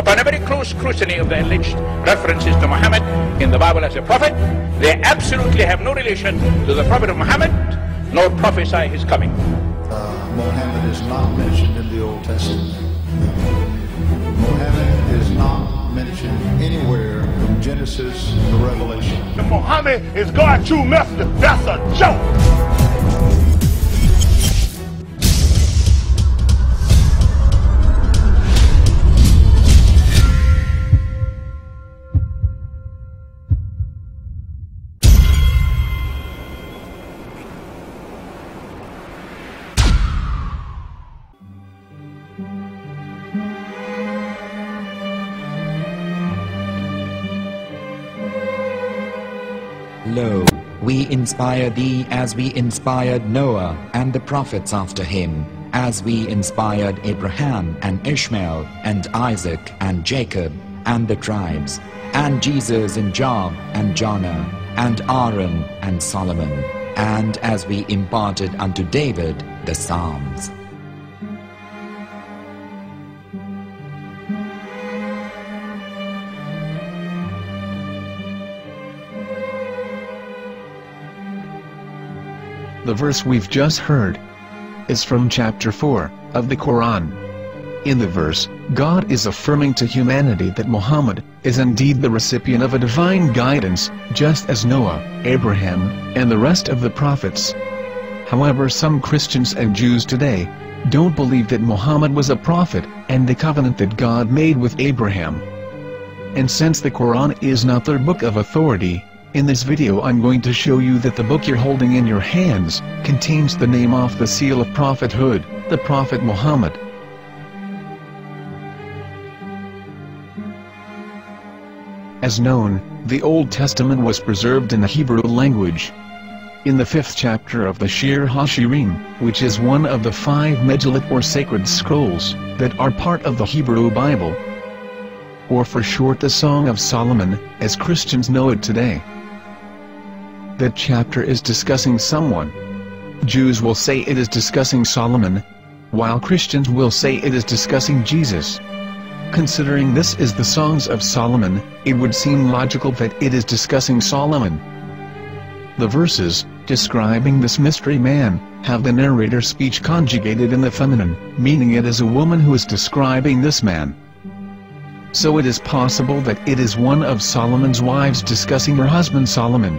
upon a very close scrutiny of the alleged references to Muhammad in the Bible as a prophet, they absolutely have no relation to the prophet of Muhammad, nor prophesy his coming. Muhammad is not mentioned in the Old Testament. Muhammad is not mentioned anywhere from Genesis to Revelation. Muhammad is God's true messenger. That's a joke. Lo, we inspire thee as we inspired Noah and the prophets after him, as we inspired Abraham and Ishmael and Isaac and Jacob and the tribes, and Jesus and Job and Jonah and Aaron and Solomon, and as we imparted unto David the Psalms. The verse we've just heard is from chapter 4 of the Quran. In the verse, God is affirming to humanity that Muhammad is indeed the recipient of a divine guidance, just as Noah, Abraham, and the rest of the prophets. However, some Christians and Jews today don't believe that Muhammad was a prophet and the covenant that God made with Abraham. And since the Quran is not their book of authority, in this video I'm going to show you that the book you're holding in your hands contains the name off the seal of prophethood, the Prophet Muhammad. As known, the Old Testament was preserved in the Hebrew language. In the 5th chapter of the Shir HaShirim, which is one of the 5 Megillat or sacred scrolls that are part of the Hebrew Bible, or for short the Song of Solomon, as Christians know it today. That chapter is discussing someone. Jews will say it is discussing Solomon, while Christians will say it is discussing Jesus. Considering this is the Songs of Solomon, it would seem logical that it is discussing Solomon. The verses, describing this mystery man, have the narrator's speech conjugated in the feminine, meaning it is a woman who is describing this man. So it is possible that it is one of Solomon's wives discussing her husband Solomon.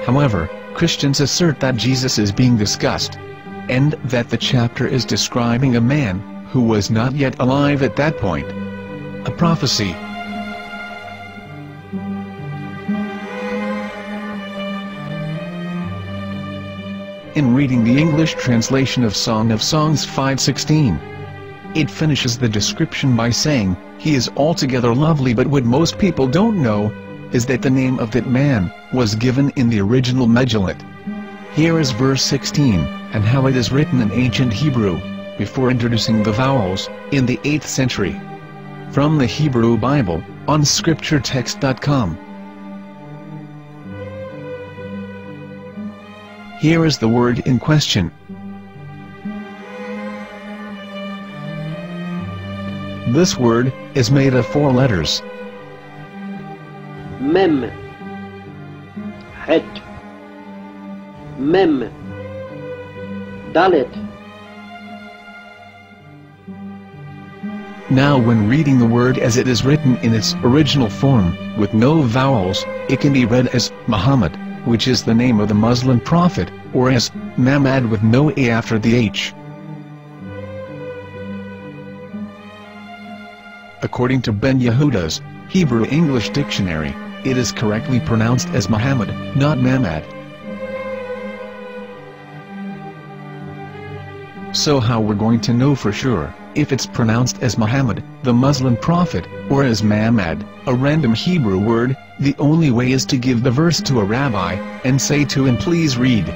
However, Christians assert that Jesus is being discussed, and that the chapter is describing a man who was not yet alive at that point. A prophecy. In reading the English translation of Song of Songs 5:16, it finishes the description by saying, "He is altogether lovely," but what most people don't know is that the name of that man was given in the original Megillat. Here is verse 16, and how it is written in ancient Hebrew, before introducing the vowels, in the 8th century. From the Hebrew Bible, on scripturetext.com. Here is the word in question. This word is made of 4 letters. Mem, Het, Mem, Dalet. Now when reading the word as it is written in its original form, with no vowels, it can be read as Muhammad, which is the name of the Muslim prophet, or as Mamad with no A after the H. According to Ben Yehuda's Hebrew English Dictionary, it is correctly pronounced as Muhammad, not Mamad. So how we're going to know for sure if it's pronounced as Muhammad, the Muslim prophet, or as Mamad, a random Hebrew word? The only way is to give the verse to a rabbi and say to him, "Please read."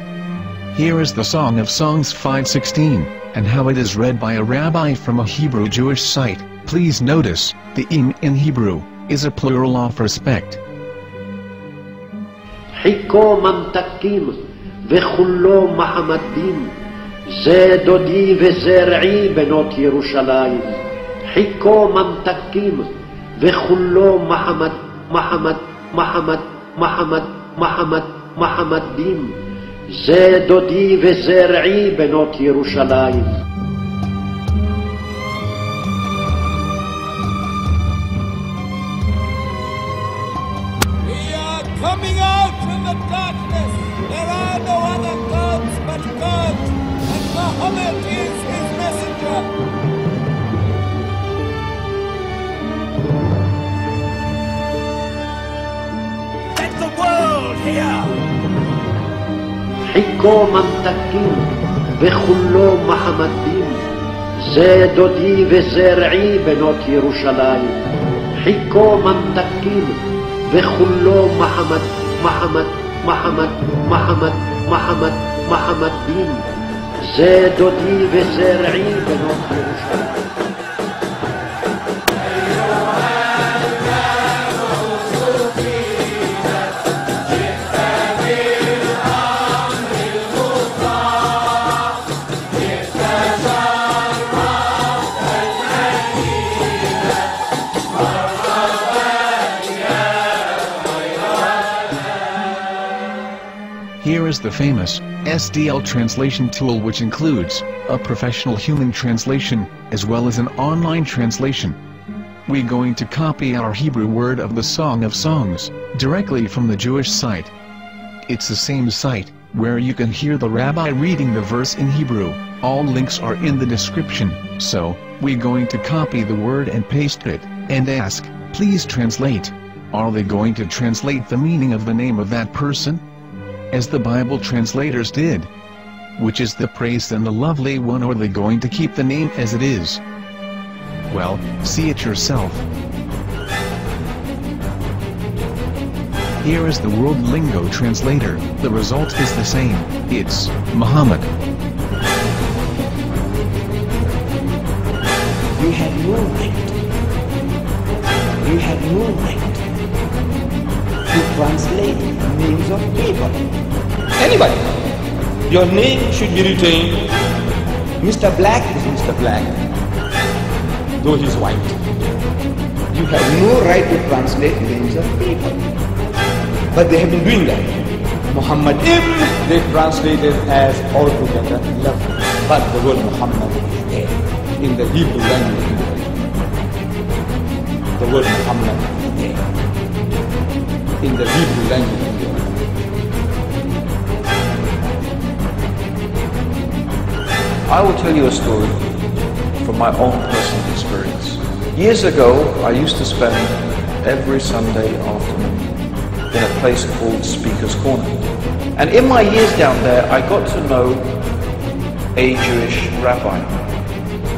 Here is the Song of Songs 5:16, and how it is read by a rabbi from a Hebrew Jewish site. Please notice, the im in Hebrew is a plural of respect. Hikko Mamittakim kullo Muhammadim Zehdoodeh ve Zehraee benot Yerushalayim. Hikko Mamittakim וכולו מחמד, מחמד, מחמד, מחמד, מחמד, מחמדים. זהדודי וזרעי בנות ירושלים. Coming out from the darkness, there are no other gods but God, and Muhammad is his messenger. Let the world hear. Hikko Mamittakim וכולו Muhammadim. Zehdoodeh וזרעי בנות ירושלים. Hikko Mamittakim וכולו מחמד, מחמד, מחמד, מחמד, מחמד, מחמדים. זהדודי וזרעי בנות ירושלים. Here is the famous SDL translation tool, which includes a professional human translation, as well as an online translation. We're going to copy our Hebrew word of the Song of Songs, directly from the Jewish site. It's the same site, where you can hear the rabbi reading the verse in Hebrew. All links are in the description, so, we're going to copy the word and paste it, and ask, please translate. Are they going to translate the meaning of the name of that person? As the Bible translators did. Which is the praised and the lovely one, or are they going to keep the name as it is? Well, see it yourself. Here is the World Lingo translator. The result is the same. It's Muhammad. You have no right. You have no right to translate names of people. Anybody. Your name should be retained. Mr. Black is Mr. Black, though he's white. You have no right to translate names of people. But they have been doing that. Muhammadim, they translated as altogether lovely. But the word Muhammad is there in the Hebrew language. The word Muhammad is there in the Hebrew language. I will tell you a story from my own personal experience. Years ago, I used to spend every Sunday afternoon in a place called Speaker's Corner. And in my years down there, I got to know a Jewish rabbi.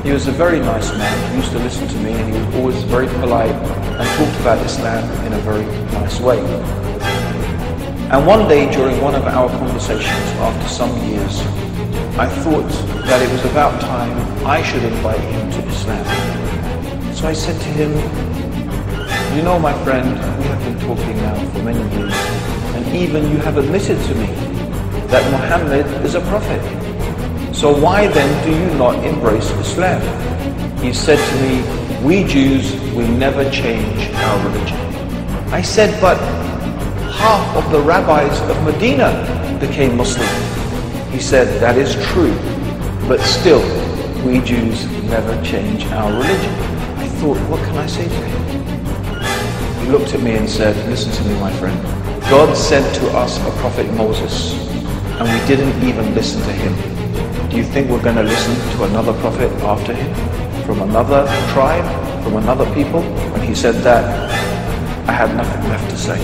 He was a very nice man. He used to listen to me, and he was always very polite and talked about Islam in a very nice way. And one day during one of our conversations after some years, I thought that it was about time I should invite him to Islam. So I said to him, you know, my friend, we have been talking now for many years, and even you have admitted to me that Muhammad is a prophet. So why then do you not embrace Islam? He said to me, we Jews will never change our religion. I said, but half of the rabbis of Medina became Muslim. He said, that is true, but still, we Jews never change our religion. I thought, what can I say to him? He looked at me and said, listen to me, my friend. God sent to us a prophet Moses, and we didn't even listen to him. Do you think we're going to listen to another prophet after him? From another tribe? From another people? When he said that, I had nothing left to say.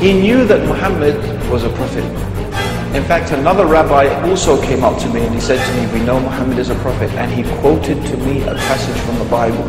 He knew that Muhammad was a prophet. In fact, another rabbi also came up to me and he said to me, we know Muhammad is a prophet, and he quoted to me a passage from the Bible.